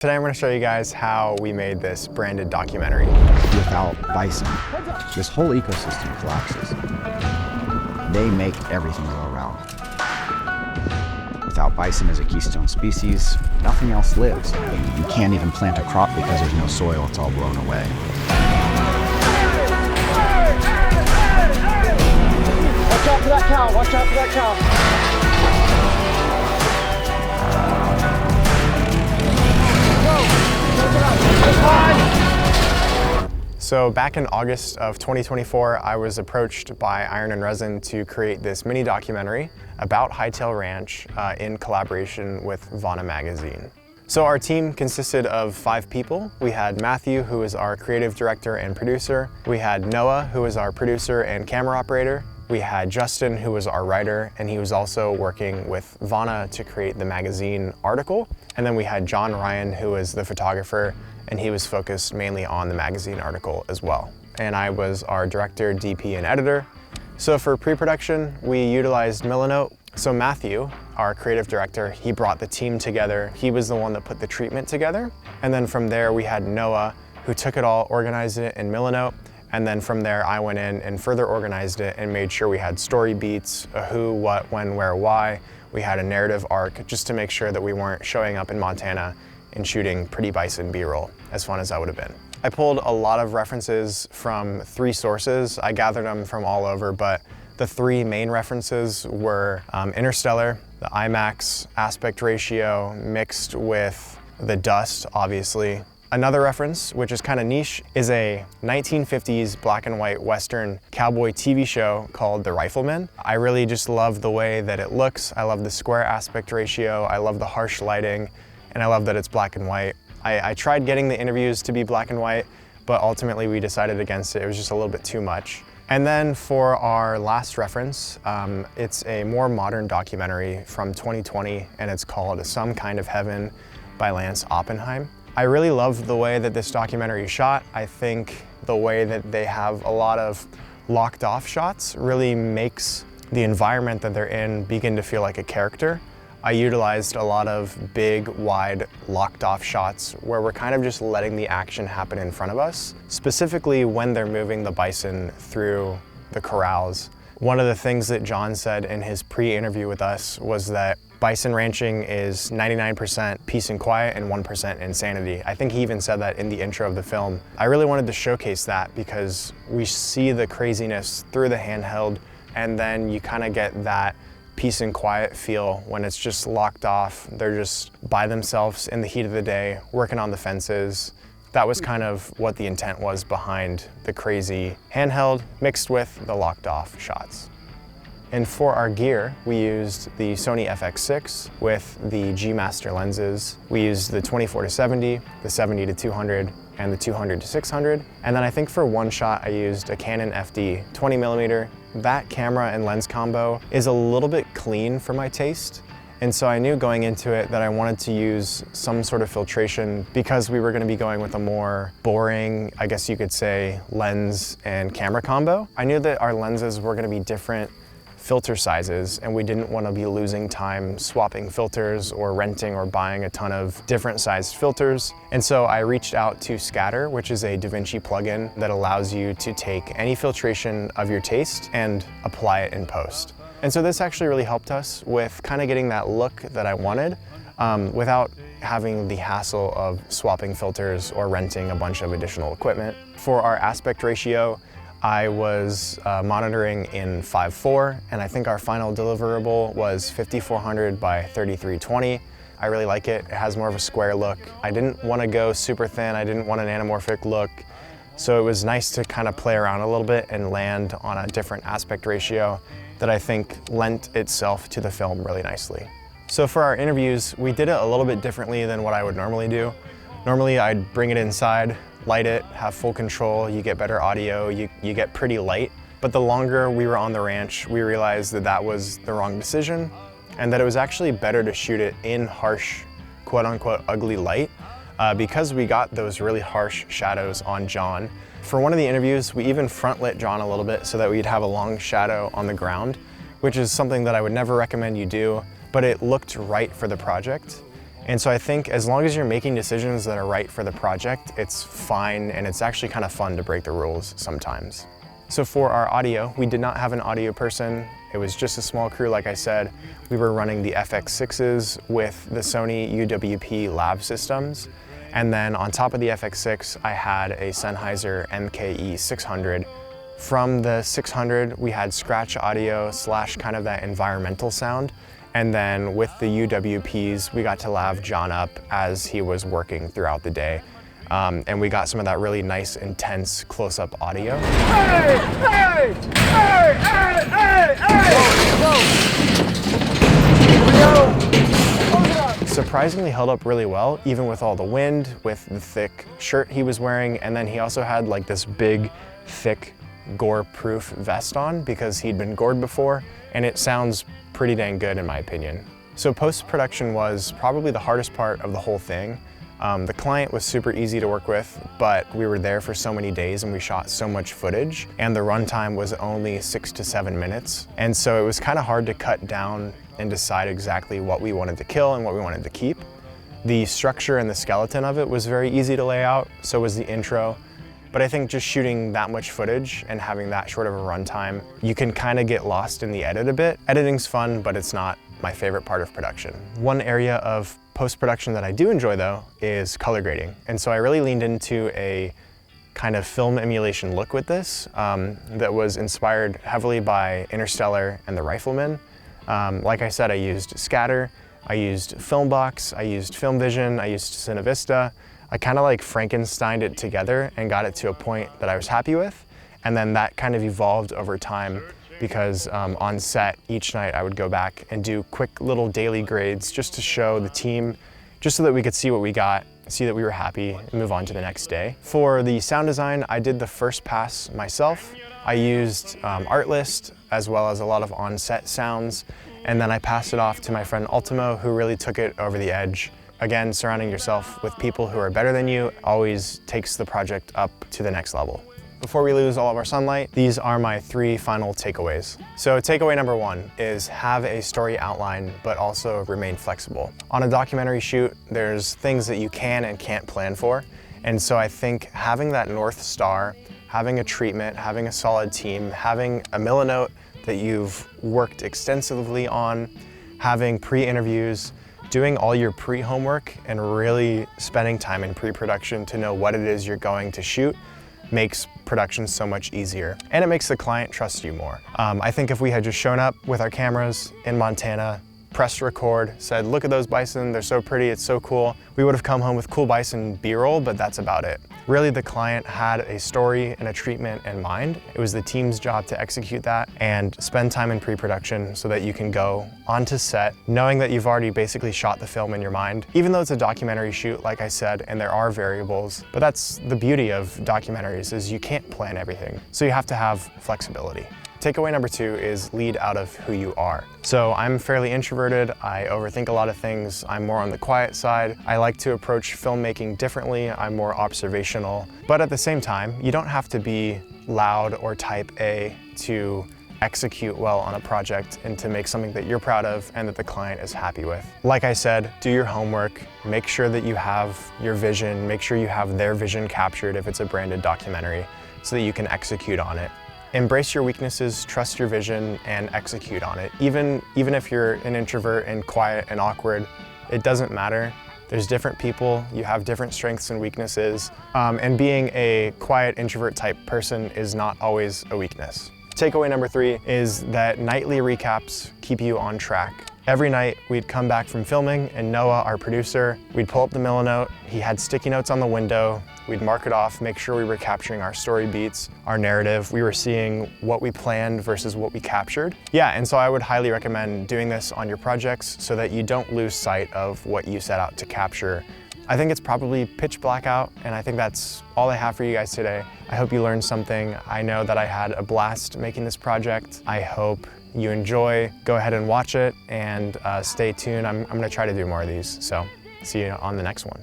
Today I'm going to show you guys how we made this branded documentary. Without bison, this whole ecosystem collapses. They make everything go around. Without bison as a keystone species, nothing else lives. You can't even plant a crop because there's no soil, it's all blown away. Watch out for that cow, watch out for that cow. So back in August of 2024, I was approached by Iron and Resin to create this mini documentary about Hightail Ranch in collaboration with Vana magazine. So our team consisted of 5 people. We had Matthew, who is our creative director and producer. We had Noah, who is our producer and camera operator. We had Justin, who was our writer, and he was also working with Vana to create the magazine article. And then we had John Ryan, who was the photographer, and he was focused mainly on the magazine article as well. And I was our director, DP, and editor. So for pre-production, we utilized Milanote. So Matthew, our creative director, he brought the team together. He was the one that put the treatment together. And then from there, we had Noah, who took it all, organized it in Milanote. And then from there, I went in and further organized it and made sure we had story beats, a who, what, when, where, why. We had a narrative arc just to make sure that we weren't showing up in Montana and shooting pretty bison B-roll, as fun as that would have been. I pulled a lot of references from 3 sources. I gathered them from all over, but the 3 main references were Interstellar, the IMAX aspect ratio mixed with the dust, obviously. Another reference, which is kind of niche, is a 1950s black and white Western cowboy TV show called The Rifleman. I really just love the way that it looks. I love the square aspect ratio. I love the harsh lighting, and I love that it's black and white. I tried getting the interviews to be black and white, but ultimately we decided against it. It was just a little bit too much. And then for our last reference, it's a more modern documentary from 2020, and it's called Some Kind of Heaven by Lance Oppenheim. I really love the way that this documentary is shot. I think the way that they have a lot of locked off shots really makes the environment that they're in begin to feel like a character. I utilized a lot of big, wide, locked off shots where we're kind of just letting the action happen in front of us, specifically when they're moving the bison through the corrals. One of the things that John said in his pre-interview with us was that bison ranching is 99% peace and quiet and 1% insanity. I think he even said that in the intro of the film. I really wanted to showcase that because we see the craziness through the handheld, and then you kind of get that peace and quiet feel when it's just locked off. They're just by themselves in the heat of the day, working on the fences. That was kind of what the intent was behind the crazy handheld mixed with the locked off shots. And for our gear, we used the Sony FX6 with the G Master lenses. We used the 24-70, the 70-200, and the 200-600. And then I think for one shot, I used a Canon FD 20mm. That camera and lens combo is a little bit clean for my taste. And so I knew going into it that I wanted to use some sort of filtration because we were going to be going with a more boring, I guess you could say, lens and camera combo. I knew that our lenses were going to be different filter sizes, and we didn't want to be losing time swapping filters or renting or buying a ton of different sized filters. And so I reached out to Scatter, which is a DaVinci plugin that allows you to take any filtration of your taste and apply it in post. And so this actually really helped us with kind of getting that look that I wanted without having the hassle of swapping filters or renting a bunch of additional equipment. For our aspect ratio, I was monitoring in 5:4, and I think our final deliverable was 5400 by 3320. I really like it. It has more of a square look. I didn't want to go super thin. I didn't want an anamorphic look. So it was nice to kind of play around a little bit and land on a different aspect ratio that I think lent itself to the film really nicely. So for our interviews, we did it a little bit differently than what I would normally do. Normally I'd bring it inside, light it, have full control, you get better audio, you get pretty light. But the longer we were on the ranch, we realized that that was the wrong decision and that it was actually better to shoot it in harsh, quote unquote, ugly light because we got those really harsh shadows on John. For one of the interviews, we even front lit John a little bit so that we'd have a long shadow on the ground, which is something that I would never recommend you do, but it looked right for the project. And so I think as long as you're making decisions that are right for the project, it's fine, and it's actually kind of fun to break the rules sometimes. So for our audio, we did not have an audio person. It was just a small crew, like I said. We were running the FX6s with the Sony UWP lav systems. And then on top of the FX6, I had a Sennheiser MKE 600. From the 600, we had scratch audio / kind of that environmental sound. And then with the UWPs, we got to lav John up as he was working throughout the day. And we got some of that really nice, intense close-up audio. Hey! Hey! Hey! Hey! Hey! Hey! Whoa! Here we go! Close it up! Surprisingly held up really well, even with all the wind, with the thick shirt he was wearing, and then he also had like this big, thick, gore-proof vest on because he'd been gored before, and it sounds pretty dang good in my opinion. So post-production was probably the hardest part of the whole thing. The client was super easy to work with, but we were there for so many days and we shot so much footage, and the runtime was only 6 to 7 minutes. And so it was kind of hard to cut down and decide exactly what we wanted to kill and what we wanted to keep. The structure and the skeleton of it was very easy to lay out, so was the intro. But I think just shooting that much footage and having that short of a runtime, you can kind of get lost in the edit a bit. Editing's fun, but it's not my favorite part of production. One area of post-production that I do enjoy though is color grading. And so I really leaned into a kind of film emulation look with this that was inspired heavily by Interstellar and The Rifleman. Like I said, I used scatter, I used Filmbox, I used Film Vision, I used Cinevista. I kind of like Frankensteined it together and got it to a point that I was happy with. And then that kind of evolved over time because on set each night I would go back and do quick little daily grades just to show the team, just so that we could see what we got, see that we were happy, and move on to the next day. For the sound design, I did the first pass myself. I used Artlist as well as a lot of on-set sounds, and then I passed it off to my friend Ultimo, who really took it over the edge. Again, surrounding yourself with people who are better than you always takes the project up to the next level. Before we lose all of our sunlight, these are my 3 final takeaways. So takeaway number 1 is have a story outline, but also remain flexible. On a documentary shoot, there's things that you can and can't plan for. And so I think having that North Star, having a treatment, having a solid team, having a Milanote that you've worked extensively on, having pre-interviews, doing all your pre-homework and really spending time in pre-production to know what it is you're going to shoot makes production so much easier. And it makes the client trust you more. I think if we had just shown up with our cameras in Montana, pressed record, said, look at those bison, they're so pretty, it's so cool, we would have come home with cool bison B-roll, but that's about it. Really, the client had a story and a treatment in mind. It was the team's job to execute that and spend time in pre-production so that you can go onto set knowing that you've already basically shot the film in your mind. Even though it's a documentary shoot, like I said, and there are variables, but that's the beauty of documentaries is you can't plan everything. So you have to have flexibility. Takeaway number 2 is lead out of who you are. So I'm fairly introverted, I overthink a lot of things, I'm more on the quiet side. I like to approach filmmaking differently, I'm more observational. But at the same time, you don't have to be loud or type A to execute well on a project and to make something that you're proud of and that the client is happy with. Like I said, do your homework, make sure that you have your vision, make sure you have their vision captured if it's a branded documentary so that you can execute on it. Embrace your weaknesses, trust your vision, and execute on it. Even if you're an introvert and quiet and awkward, it doesn't matter. There's different people, you have different strengths and weaknesses, and being a quiet introvert type person is not always a weakness. Takeaway number 3 is that nightly recaps keep you on track. Every night we'd come back from filming and Noah, our producer, we'd pull up the Milanote, he had sticky notes on the window, we'd mark it off, make sure we were capturing our story beats, our narrative, we were seeing what we planned versus what we captured. Yeah, and so I would highly recommend doing this on your projects so that you don't lose sight of what you set out to capture. I think it's probably pitch black out, and I think that's all I have for you guys today. I hope you learned something. I know that I had a blast making this project. I hope you enjoy. Go ahead and watch it and stay tuned. I'm gonna try to do more of these, so see you on the next one.